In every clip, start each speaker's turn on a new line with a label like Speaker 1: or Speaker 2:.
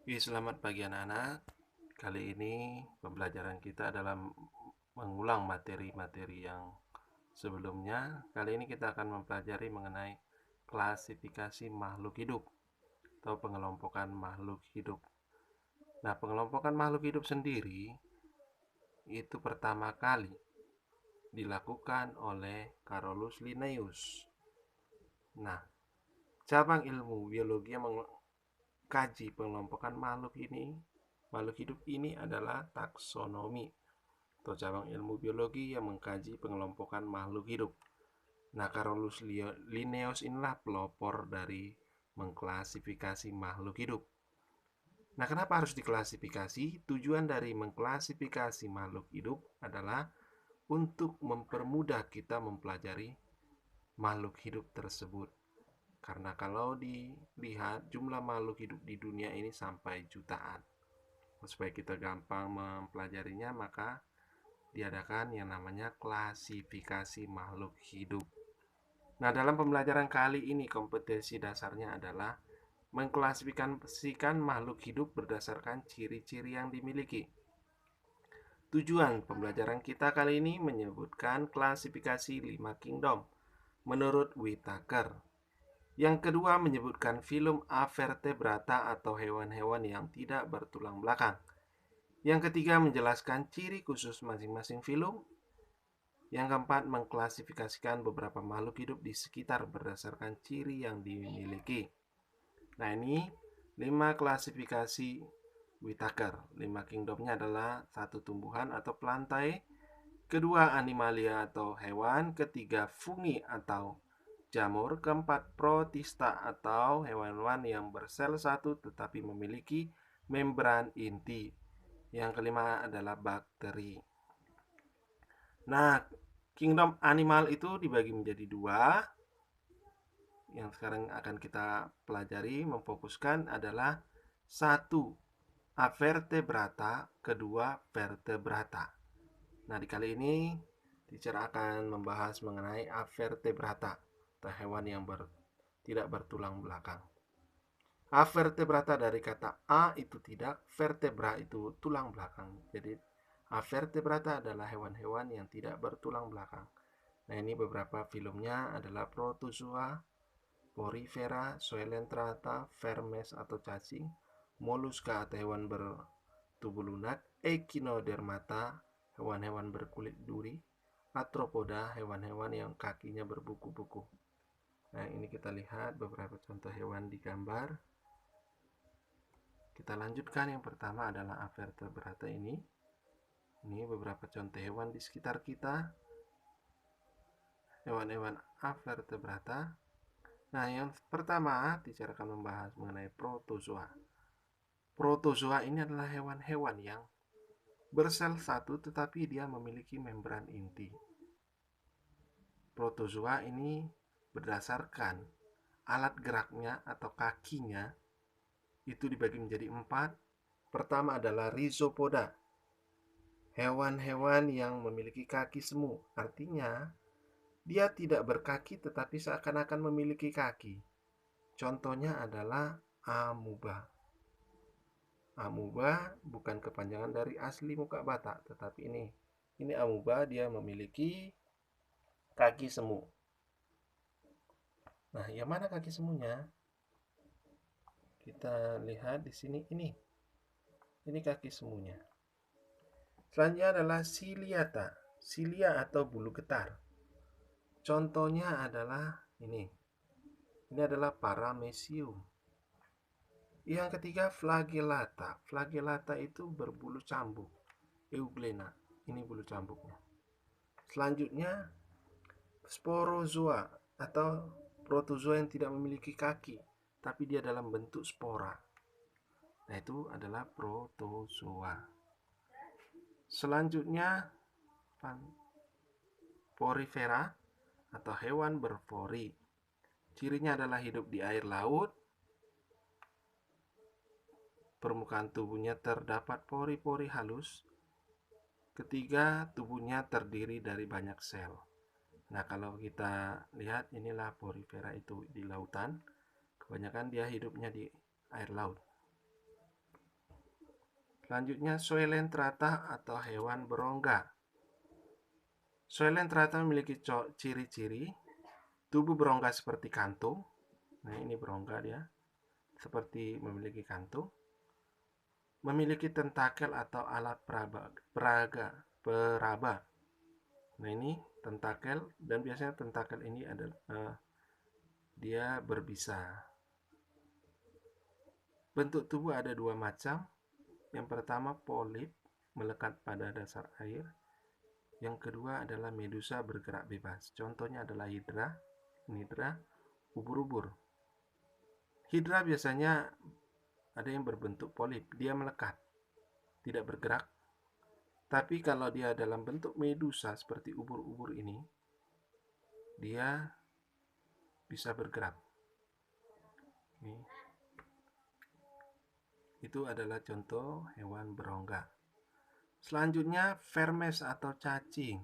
Speaker 1: Selamat pagi anak-anak. Kali ini pembelajaran kita adalah mengulang materi-materi yang sebelumnya. Kali ini kita akan mempelajari mengenai klasifikasi makhluk hidup atau pengelompokan makhluk hidup. Nah, pengelompokan makhluk hidup sendiri itu pertama kali dilakukan oleh Carolus Linnaeus. Nah, cabang ilmu biologi yang mengkaji pengelompokan makhluk hidup ini adalah taksonomi atau cabang ilmu biologi yang mengkaji pengelompokan makhluk hidup. Nah, Carolus Linnaeus inilah pelopor dari mengklasifikasi makhluk hidup. Nah, kenapa harus diklasifikasi? Tujuan dari mengklasifikasi makhluk hidup adalah untuk mempermudah kita mempelajari makhluk hidup tersebut. Karena kalau dilihat jumlah makhluk hidup di dunia ini sampai jutaan. Supaya kita gampang mempelajarinya, maka diadakan yang namanya klasifikasi makhluk hidup. Nah, dalam pembelajaran kali ini kompetensi dasarnya adalah mengklasifikasikan makhluk hidup berdasarkan ciri-ciri yang dimiliki. Tujuan pembelajaran kita kali ini menyebutkan klasifikasi 5 kingdom menurut Whittaker. Yang kedua menyebutkan filum Avertebrata atau hewan-hewan yang tidak bertulang belakang. Yang ketiga menjelaskan ciri khusus masing-masing filum. Yang keempat mengklasifikasikan beberapa makhluk hidup di sekitar berdasarkan ciri yang dimiliki. Nah, ini 5 klasifikasi Whittaker. 5 kingdomnya adalah 1 tumbuhan atau pelantai, kedua animalia atau hewan, ketiga fungi atau jamur, keempat protista atau hewan-hewan yang bersel satu tetapi memiliki membran inti. Yang kelima adalah bakteri. Nah, kingdom animal itu dibagi menjadi 2. Yang sekarang akan kita pelajari memfokuskan adalah 1 Avertebrata, kedua vertebrata. Nah, di kali ini teacher akan membahas mengenai Avertebrata atau hewan yang tidak bertulang belakang. Avertebrata dari kata a itu tidak, vertebra itu tulang belakang. Jadi Avertebrata adalah hewan-hewan yang tidak bertulang belakang. Nah, ini beberapa filmnya adalah Protozoa, Porifera, Coelenterata, Vermes atau cacing, Mollusca atau hewan bertubuh lunak, Echinodermata, hewan-hewan berkulit duri, Arthropoda, hewan-hewan yang kakinya berbuku-buku. Nah, ini kita lihat beberapa contoh hewan di gambar. Kita lanjutkan, yang pertama adalah Avertebrata ini. Ini beberapa contoh hewan di sekitar kita. Hewan-hewan Avertebrata. Nah, yang pertama teacher akan membahas mengenai Protozoa. Protozoa ini adalah hewan-hewan yang bersel satu tetapi dia memiliki membran inti. Protozoa ini berdasarkan alat geraknya atau kakinya itu dibagi menjadi 4. Pertama adalah Rhizopoda, hewan-hewan yang memiliki kaki semu. Artinya dia tidak berkaki tetapi seakan-akan memiliki kaki. Contohnya adalah amuba. Amuba bukan kepanjangan dari asli muka bata, tetapi ini amuba, dia memiliki kaki semu. Nah, yang mana kaki semunya? Kita lihat di sini, ini kaki semunya. Selanjutnya adalah ciliata, cilia atau bulu getar. Contohnya adalah ini adalah paramecium. Yang ketiga flagellata. Flagellata itu berbulu cambuk, euglena. Ini bulu cambuknya. Selanjutnya sporozoa atau protozoa yang tidak memiliki kaki, tapi dia dalam bentuk spora. Nah, itu adalah protozoa. Selanjutnya porifera atau hewan berpori. Cirinya adalah hidup di air laut. Permukaan tubuhnya terdapat pori-pori halus. Ketiga, tubuhnya terdiri dari banyak sel. Nah, kalau kita lihat, inilah porifera itu di lautan. Kebanyakan dia hidupnya di air laut. Selanjutnya Coelenterata atau hewan berongga. Coelenterata memiliki ciri-ciri tubuh berongga seperti kantung. Nah, ini berongga dia, seperti memiliki kantung. Memiliki tentakel atau alat peraba. Nah, ini tentakel, dan biasanya tentakel ini adalah dia berbisa. Bentuk tubuh ada dua macam. Yang pertama polip, melekat pada dasar air. Yang kedua adalah medusa bergerak bebas. Contohnya adalah hidra, ubur-ubur. Hidra biasanya ada yang berbentuk polip, dia melekat, tidak bergerak. Tapi kalau dia dalam bentuk medusa seperti ubur-ubur ini, dia bisa bergerak. Itu adalah contoh hewan berongga. Selanjutnya vermes atau cacing.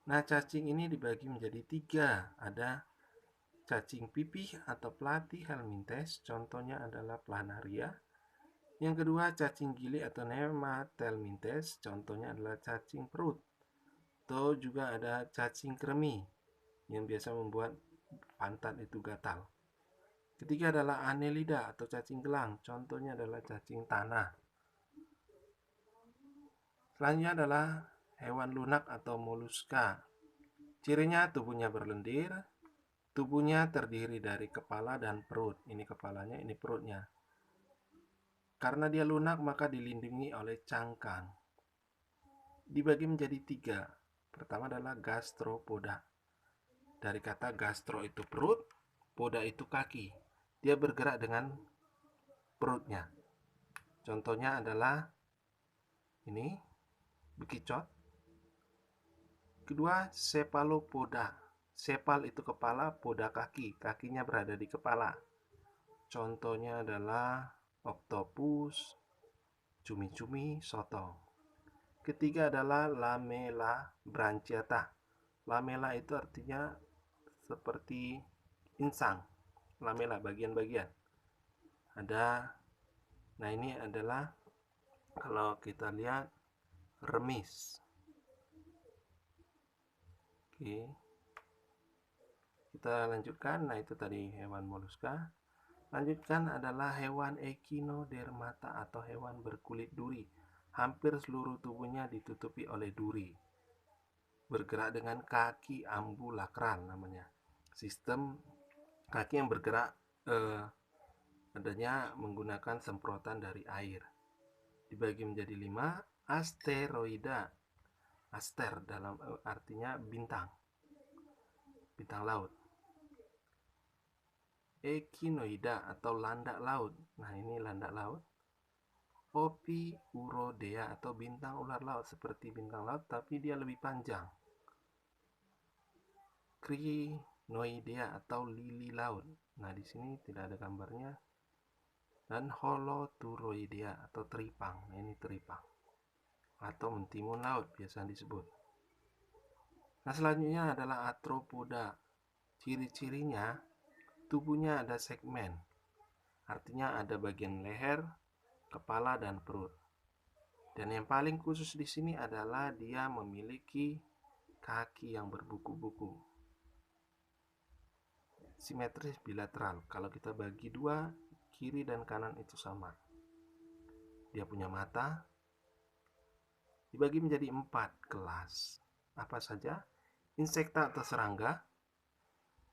Speaker 1: Nah, cacing ini dibagi menjadi 3. Ada cacing pipih atau platyhelminthes, contohnya adalah planaria. Yang kedua, cacing gilik atau nematelminthes, contohnya adalah cacing perut. Atau juga ada cacing kremi yang biasa membuat pantat itu gatal. Ketiga adalah Annelida atau cacing gelang, contohnya adalah cacing tanah. Selanjutnya adalah hewan lunak atau moluska. Cirinya tubuhnya berlendir, tubuhnya terdiri dari kepala dan perut. Ini kepalanya, ini perutnya. Karena dia lunak maka dilindungi oleh cangkang. Dibagi menjadi 3. Pertama adalah gastropoda. Dari kata gastro itu perut, poda itu kaki. Dia bergerak dengan perutnya. Contohnya adalah ini, bekicot. Kedua, cephalopoda. Cepal itu kepala, poda kaki. Kakinya berada di kepala. Contohnya adalah oktopus, cumi-cumi, sotong. Ketiga adalah lamella branchiata. Lamella itu artinya seperti insang. Lamella, bagian-bagian. Nah ini adalah kalau kita lihat remis. Oke. Kita lanjutkan. Nah, itu tadi hewan moluska. Lanjutkan adalah hewan echinodermata atau hewan berkulit duri. Hampir seluruh tubuhnya ditutupi oleh duri. Bergerak dengan kaki ambulakral namanya. Sistem kaki yang bergerak adanya menggunakan semprotan dari air. Dibagi menjadi 5. Asteroida. Aster dalam artinya bintang. Bintang laut. Echinoida atau landak laut. Nah, ini landak laut. Opiurodea atau bintang ular laut, seperti bintang laut tapi dia lebih panjang. Crinoidea atau lili laut. Nah, di sini tidak ada gambarnya. Dan Holoturoidea atau teripang. Nah, ini teripang. Atau mentimun laut biasa disebut. Nah, selanjutnya adalah arthropoda. Ciri-cirinya tubuhnya ada segmen. Artinya ada bagian leher, kepala, dan perut. Dan yang paling khusus di sini adalah dia memiliki kaki yang berbuku-buku. Simetris bilateral. Kalau kita bagi 2, kiri dan kanan itu sama. Dia punya mata. Dibagi menjadi 4 kelas. Apa saja? Insekta atau serangga.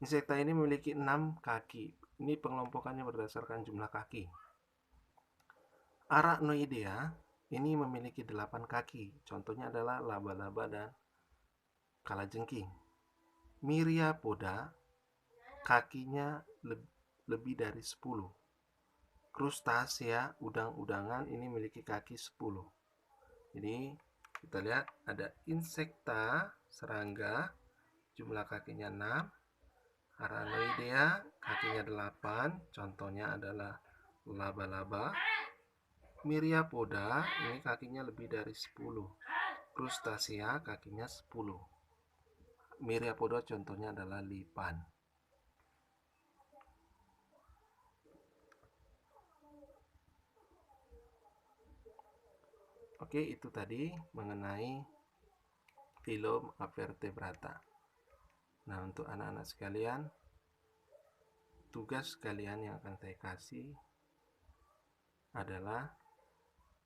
Speaker 1: Insekta ini memiliki 6 kaki. Ini pengelompokannya berdasarkan jumlah kaki. Arachnoidea ini memiliki 8 kaki. Contohnya adalah laba-laba dan kalajengking. Myriapoda kakinya lebih dari 10. Krustasea, udang-udangan, ini memiliki kaki 10. Jadi kita lihat ada insekta, serangga, jumlah kakinya 6. Arachnoidea kakinya 8, contohnya adalah laba-laba. Myriapoda ini kakinya lebih dari 10. Krustasea kakinya 10. Myriapoda contohnya adalah lipan. Oke, itu tadi mengenai filum Avertebrata. Nah, untuk anak-anak sekalian, tugas kalian yang akan saya kasih adalah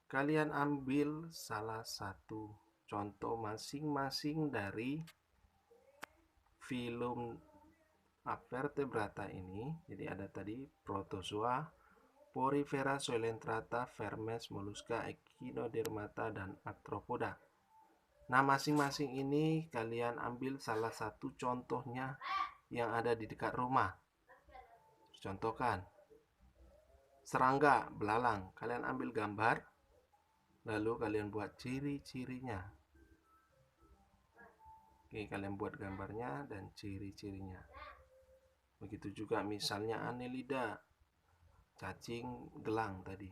Speaker 1: kalian ambil salah satu contoh masing-masing dari filum Avertebrata ini. Jadi ada tadi Protozoa, Porifera, Coelenterata, Vermes, Mollusca, Echinodermata, dan Arthropoda. Nah, masing-masing ini kalian ambil salah satu contohnya yang ada di dekat rumah. Contohkan, serangga, belalang. Kalian ambil gambar, lalu kalian buat ciri-cirinya. Oke, kalian buat gambarnya dan ciri-cirinya. Begitu juga misalnya Annelida, cacing gelang tadi.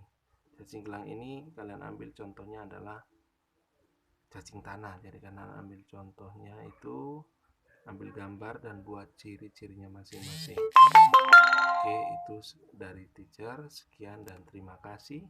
Speaker 1: Cacing gelang ini kalian ambil contohnya adalah cacing tanah. Jadi kalian ambil contohnya itu, ambil gambar dan buat ciri-cirinya masing-masing. Oke, itu dari teacher. Sekian dan terima kasih.